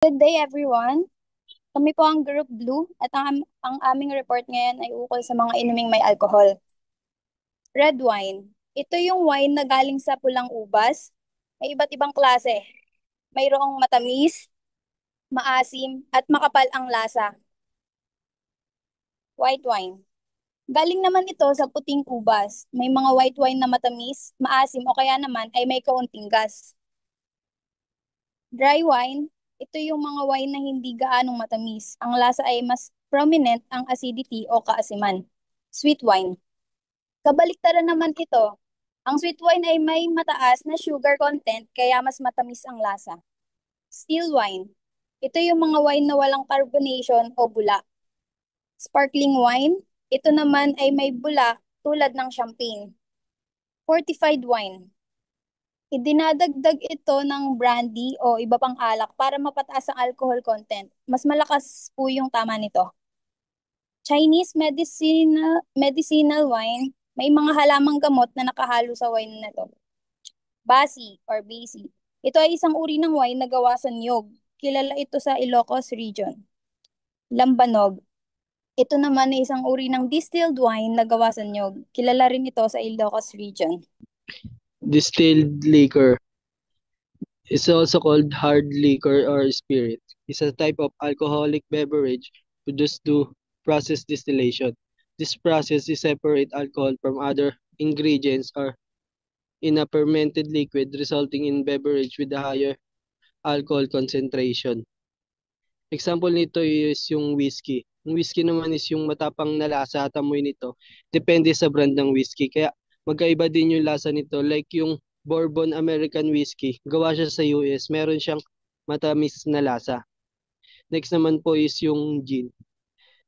Good day, everyone. Kami po ang Group Blue at ang aming report ngayon ay ukol sa mga inuming may alkohol. Red wine. Ito yung wine na galing sa pulang ubas. May iba't ibang klase. Mayroong matamis, maasim, at makapal ang lasa. White wine. Galing naman ito sa puting ubas. May mga white wine na matamis, maasim o kaya naman ay may kaunting gas. Dry wine. Ito yung mga wine na hindi gaanong matamis. Ang lasa ay mas prominent ang acidity o kaasiman. Sweet wine. Kabaliktaran naman ito. Ang sweet wine ay may mataas na sugar content kaya mas matamis ang lasa. Still wine. Ito yung mga wine na walang carbonation o bula. Sparkling wine. Ito naman ay may bula tulad ng champagne. Fortified wine. Idinadagdag ito ng brandy o iba pang alak para mapataas ang alcohol content. Mas malakas po yung tama nito. Chinese medicinal wine, may mga halamang gamot na nakahalo sa wine na to. Basi or basi. Ito ay isang uri ng wine na gawa sa niyog. Kilala ito sa Ilocos region. Lambanog. Ito naman ay isang uri ng distilled wine na gawa sa niyog. Kilala rin ito sa Ilocos region. Distilled liquor is also called hard liquor or spirit. It's a type of alcoholic beverage produced through process distillation. This process is separate alcohol from other ingredients or in a fermented liquid resulting in beverage with a higher alcohol concentration. Example nito is yung whiskey. Yung whiskey naman is yung matapang na lasa at amoy nito. Depende sa brand ng whiskey. Kaya magkaiba din yung lasa nito. Like yung Bourbon American Whiskey. Gawa siya sa US. Meron siyang matamis na lasa. Next naman po is yung gin.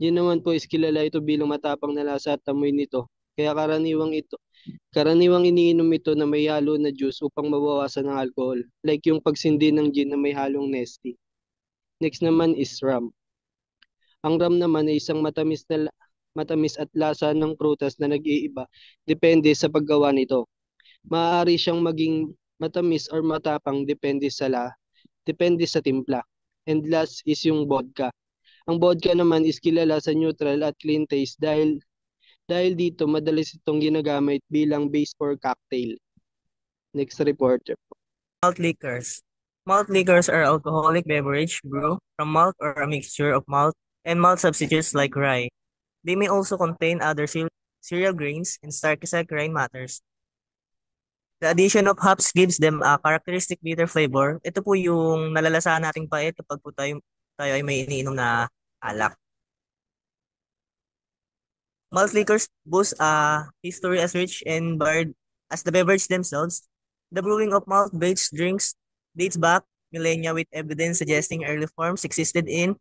Gin naman po is kilala ito bilang matapang na lasa at amoy nito. Kaya karaniwang iniinom ito na may halo na juice upang mabawasan ng alcohol. Like yung pagsindi ng gin na may halong nesty. Next naman is rum. Ang rum naman ay isang matamis at lasa ng prutas na nag-iiba depende sa paggawa nito. Maaari siyang maging matamis or matapang depende sa timpla. And last is yung vodka. Ang vodka naman is kilala sa neutral at clean taste dahil dito madalas itong ginagamit bilang base for cocktail. Next reporter. Malt liquors. Malt liquors are alcoholic beverage brewed from malt or a mixture of malt and malt substitutes like rye. They may also contain other cereal grains and starches like grain matters. The addition of hops gives them a characteristic bitter flavor. Ito po yung nalalasahan nating pait kapag po tayo ay may iniinom na alak. Malt liquors boast a history as rich and varied as the beverage themselves. The brewing of malt-based drinks dates back millennia with evidence suggesting early forms existed in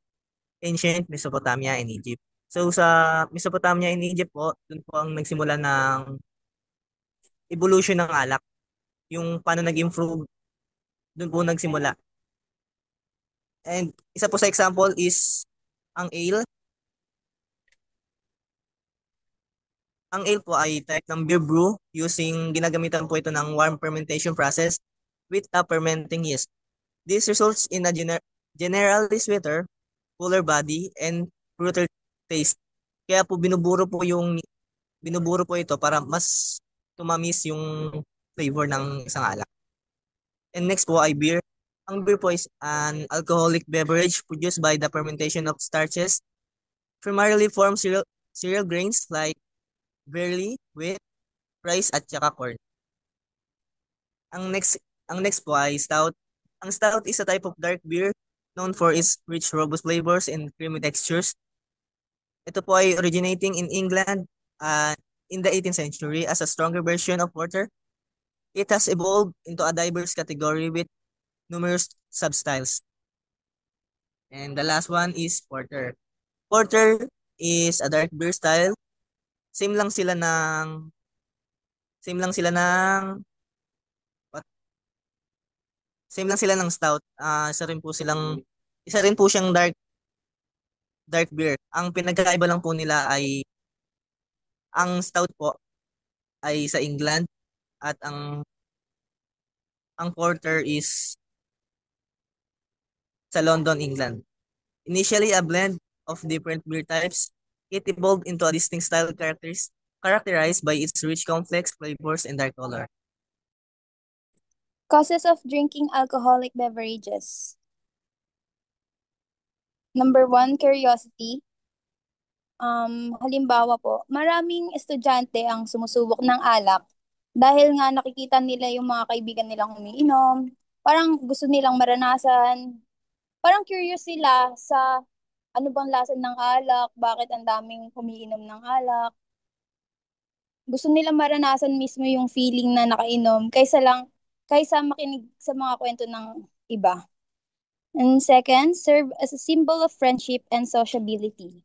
ancient Mesopotamia and Egypt. So sa Mesopotamia and Egypt po, dun po ang nagsimula ng evolution ng alak. Yung paano nag-improve, dun po nagsimula. And isa po sa example is ang ale. Ang ale po ay type ng beer brew using ginagamitan po ito ng warm fermentation process with a fermenting yeast. This results in a generally sweeter, fuller body, and fruited taste. Kaya po binuburo po ito para mas tumamis yung flavor ng isang alak. And next po ay beer. Ang beer po is an alcoholic beverage produced by the fermentation of starches, primarily from cereal grains like barley, wheat, rice, at saka corn. Ang next, ang next po ay stout. Ang stout is a type of dark beer known for its rich, robust flavors and creamy textures. Ito po ay originating in England in the 18th century as a stronger version of porter. It has evolved into a diverse category with numerous substyles. And the last one is porter. Porter is a dark beer style. Same lang sila ng same lang sila ng what? Same lang sila ng stout. Isa rin po siyang dark beer. Ang pinagkaiba lang po nila ay ang stout po ay sa England at ang porter is sa London, England. Initially a blend of different beer types, it evolved into a distinct style characterized by its rich, complex flavors and dark color. Causes of drinking alcoholic beverages. Number one, curiosity. Halimbawa po, maraming estudyante ang sumusubok ng alak dahil nga nakikita nila yung mga kaibigan nilang umiinom, parang gusto nilang maranasan, parang curious sila sa ano bang lasa ng alak, bakit ang daming umiinom ng alak. Gusto nilang maranasan mismo yung feeling na nakainom kaysa makinig sa mga kwento ng iba. And second, serve as a symbol of friendship and sociability.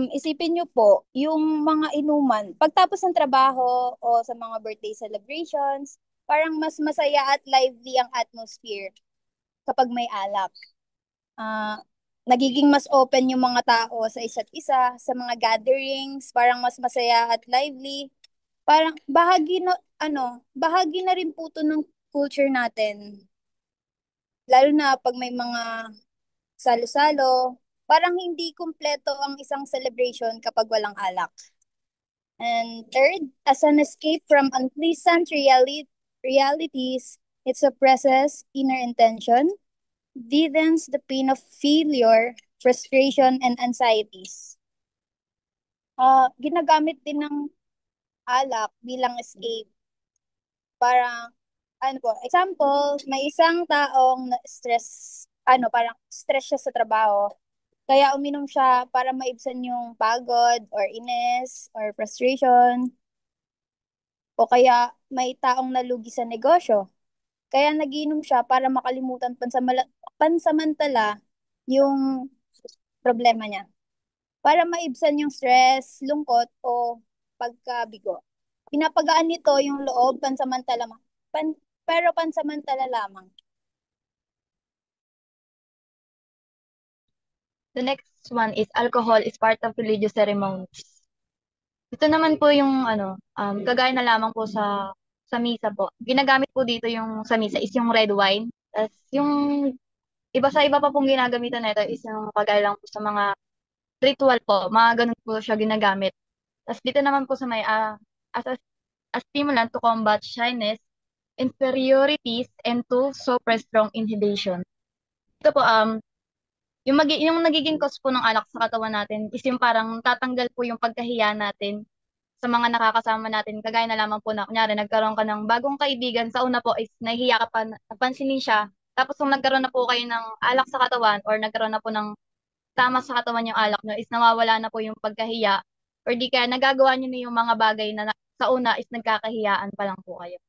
Isipin nyo po, yung mga inuman, pagtapos ng trabaho o sa mga birthday celebrations, parang mas masaya at lively ang atmosphere kapag may alak. Ah, Nagiging mas open yung mga tao sa isa't isa, sa mga gatherings, parang mas masaya at lively. Parang bahagi na rin po to ng culture natin. Lalo na pag may mga salo-salo, parang hindi kumpleto ang isang celebration kapag walang alak. And third, as an escape from unpleasant realities, it suppresses inner intention, deadens the pain of failure, frustration, and anxieties. Ginagamit din ng alak bilang escape. Parang, example, may isang taong parang stress siya sa trabaho. Kaya uminom siya para maibsan yung pagod or inis or frustration. O kaya may taong nalugi sa negosyo. Kaya nagiinom siya para makalimutan pansamantala yung problema niya. Para maibsan yung stress, lungkot o pagkabigo. Pinapagaan nito yung loob pero pansamantala lamang. The next one is alcohol is part of religious ceremonies. Ito naman po yung kagaya na lamang po sa misa po. Ginagamit po dito yung sa misa is yung red wine. Tapos yung iba pa pong ginagamitan nito is yung kagaya lang po sa mga ritual po. Mga ganun po siya ginagamit. Tapos dito naman po sa may as a stimulant to combat shyness, inferiorities, and to suppress strong inhibition. Ito po, yung nagiging cause po ng alak sa katawan natin is yung parang tatanggal po yung pagkahiya natin sa mga nakakasama natin. Kagaya na lamang po na, kunyari, nagkaroon ka ng bagong kaibigan. Sa una po is nahihiya ka pa, napansinin siya. Tapos kung nagkaroon na po kayo ng alak sa katawan or nagkaroon na po ng tama sa katawan yung alak nyo, is nawawala na po yung pagkahiya. Or di kaya nagagawa nyo na yung mga bagay na sa una is nagkakahiyaan pa lang po kayo.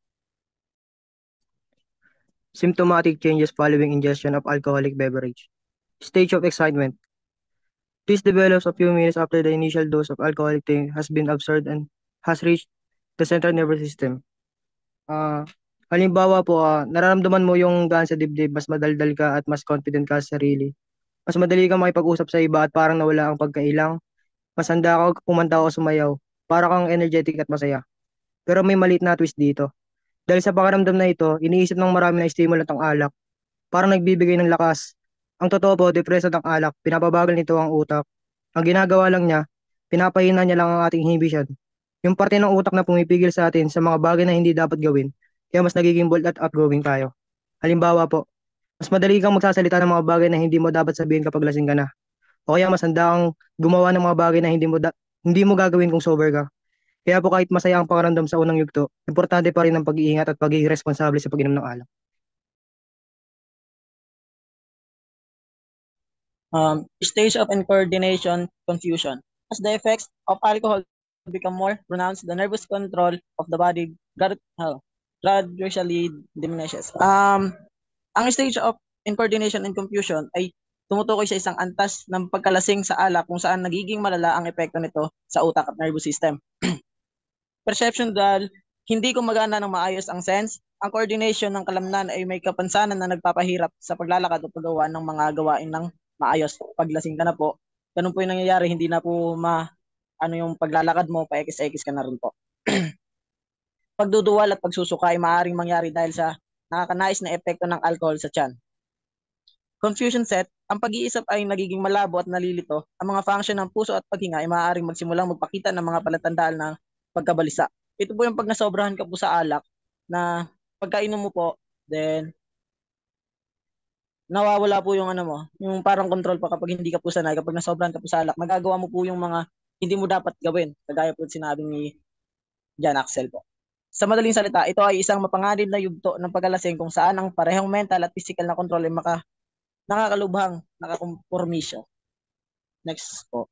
Symptomatic changes following ingestion of alcoholic beverage. Stage of excitement. This develops a few minutes after the initial dose of alcoholic drink has been absorbed and has reached the central nervous system. Halimbawa po, nararamdaman mo yung gaan sa dibdib, mas madaldal ka at mas confident ka sa sarili. Mas madali kang makipag-usap sa iba at parang nawala ang pagkailang. Mas handa ka kumanta o sumayaw. Para kang energetic at masaya. Pero may maliit na twist dito. Dahil sa pakiramdam na ito, iniisip ng marami na stimulant ang alak. Parang nagbibigay ng lakas. Ang totoo po, depressed ang alak. Pinapabagal nito ang utak. Ang ginagawa lang niya, pinapahina niya lang ang ating inhibition. Yung parte ng utak na pumipigil sa atin sa mga bagay na hindi dapat gawin. Kaya mas nagiging bold at outgoing tayo. Halimbawa po, mas madali kang magsasalita ng mga bagay na hindi mo dapat sabihin kapag lasing ka na. O kaya mas handa kang gumawa ng mga bagay na hindi mo gagawin kung sober ka. Kaya po kahit masaya ang pakiramdam sa unang yugto, importante pa rin ang pag-iingat at pagiging responsable sa pag-inom ng alak. Stage of incoordination, confusion. As the effects of alcohol become more pronounced, the nervous control of the body gradually diminishes. Ang stage of incoordination and confusion ay tumutukoy sa isang antas ng pagkalasing sa alak kung saan nagiging malala ang epekto nito sa utak at nervous system. Perception dahil hindi gumagana ng maayos ang sense, ang coordination ng kalamnan ay may kapansanan na nagpapahirap sa paglalakad o paggawa ng mga gawain ng maayos. Paglasing ka na po, ganun po yung nangyayari, hindi na po yung paglalakad mo, paekis-ekis ka na rin po. Pagduduwal at pagsusuka ay maaaring mangyari dahil sa nakakanais na epekto ng alcohol sa tiyan. confusion set, ang pag-iisip ay nagiging malabo at nalilito. Ang mga function ng puso at paghinga ay maaaring magsimulang magpakita ng mga palatandaan ng pagkabalisa. Ito po yung pag nasobrahan ka po sa alak na pagkainom mo po, then nawawala po yung ano mo, yung parang control pa kapag hindi ka po sanay, kapag nasobrahan ka po sa alak, nagagawa mo po yung mga hindi mo dapat gawin, kagaya po sinabi ni John Axel po. Sa madaling salita, ito ay isang mapanganib na yugto ng pagkalasing kung saan ang parehong mental at physical na control ay nakakalubhang nakakompromisyo. Next po.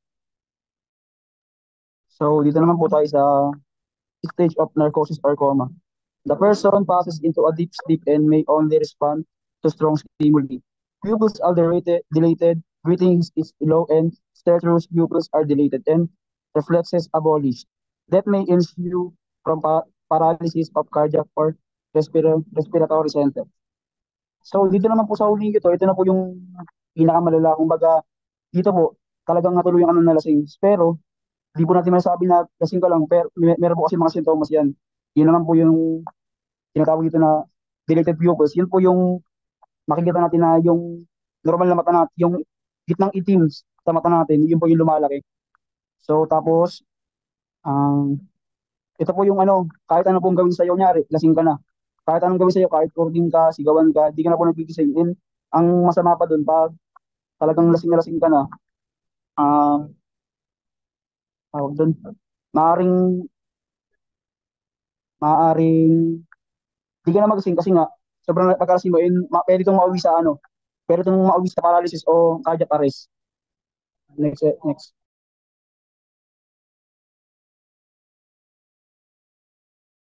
So, dito naman po tayo sa stage of narcosis or coma. The person passes into a deep sleep and may only respond to strong stimuli. Pupils are dilated, breathing is low, and stertorous pupils are dilated, and reflexes abolished. That may ensue from paralysis of cardiac or respiratory center. So, dito naman po sa huling ito na po yung pinakamalala. Kumbaga, dito po, talagang natuloy ang ano na lasing. Pero, di po natin masasabi na lasing ka lang, pero meron po kasi mga sintomas yan. Yun naman po yung tinatawag dito na dilated pupils. Yun po yung makikita natin na yung normal na mata natin, yung gitnang itim sa mata natin, yun po yung lumalaki. So, tapos, um, ito po yung ano, kahit ano pong gawin sa'yo, nyari, lasing ka na. Kahit anong gawin sa'yo, kahit cording ka, sigawan ka, di ka na po nagigising. And ang masama pa dun, pag talagang lasing na lasing ka na, um, tawag dun, maaring, maaring, di ka na magising kasi nga, sobrang pagkalasing mo, and pwede itong mauwi sa ano, pwede itong mauwi sa paralysis o cardiac arrest. Next.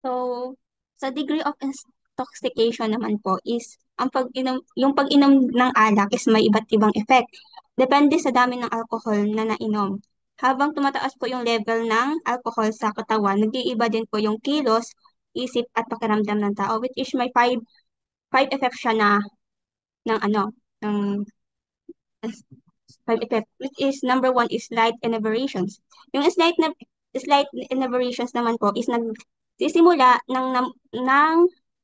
So, sa degree of intoxication naman po is yung pag-inom ng alak is may iba't ibang effect. Depende sa dami ng alcohol na nainom. Habang tumataas po yung level ng alcohol sa katawan, nag-iiba din po yung kilos, isip at pakiramdam ng tao, which is may five effects siya na ng ano, ng five effect, which is number one is light inebriations. Yung slight inebriations naman po is nagsisimula ng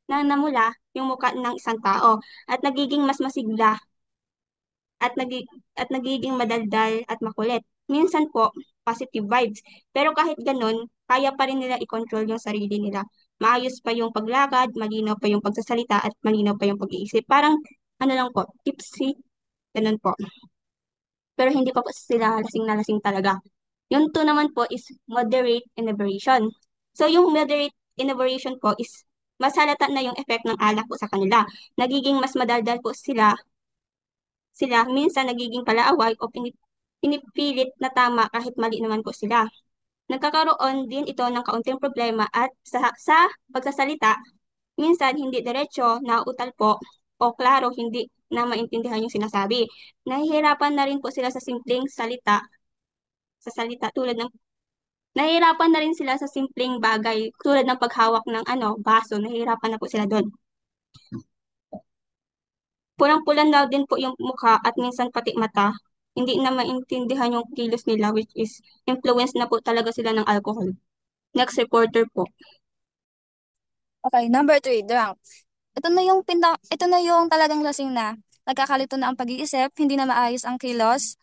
namula yung mukha ng isang tao at nagiging mas masigla at, nagi, at nagiging madaldal at makulit. Minsan po, positive vibes. Pero kahit ganun, kaya pa rin nila i-control yung sarili nila. Maayos pa yung paglakad, malinaw pa yung pagsasalita, at malinaw pa yung pag-iisip. Parang, ano lang po, tipsy, ganun po. Pero hindi pa po sila lasing na lasing talaga. Yung two naman po is moderate inebriation. So yung moderate inebriation po is mas halata na yung effect ng alak po sa kanila. Nagiging mas madaldal po sila minsan nagiging palaaway o pinipilit na tama kahit mali naman po sila. Nagkakaroon din ito ng kaunting problema at sa pagsasalita, minsan hindi diretso, nauutal po, o klaro hindi na maintindihan yung sinasabi. Nahihirapan na rin po sila sa simpleng salita tulad ng nahihirapan na rin sila sa simpleng bagay tulad ng paghawak ng baso, nahihirapan na po sila doon. Pulang-pulan daw din po yung mukha at minsan pati mata. Hindi na maintindihan yung kilos nila which is influence na po talaga sila ng alcohol. Next reporter po. Okay, number 3, drunk. Ito na yung talagang lasing na. Nagkakalito na ang pag-iisip, hindi na maayos ang kilos,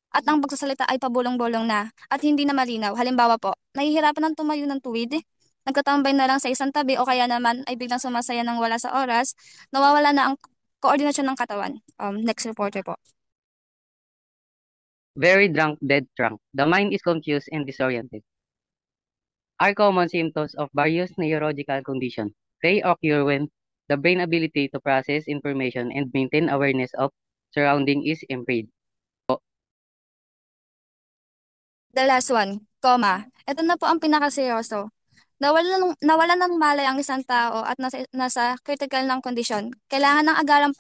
at ang pagsasalita ay pabulong-bulong na, at hindi na malinaw. Halimbawa po, nahihirapan ng tumayo ng tuwid, nagtatambay na lang sa isang tabi o kaya naman ay biglang sumasaya ng wala sa oras, nawawala na ang koordinasyon ng katawan. Next reporter po. Very drunk, dead drunk. The mind is confused and disoriented. Are common symptoms of various neurological conditions. They occur when the brain ability to process information and maintain awareness of surrounding is impaired. The last one, coma. Ito na po ang pinakaseryoso. Nawala ng malay ang isang tao at nasa critical ng kondisyon. Kailangan ng agarang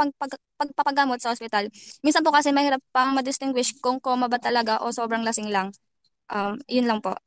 pagpapagamot sa ospital. Minsan po kasi mahirap pang ma-distinguish kung coma ba talaga o sobrang lasing lang. Yun lang po.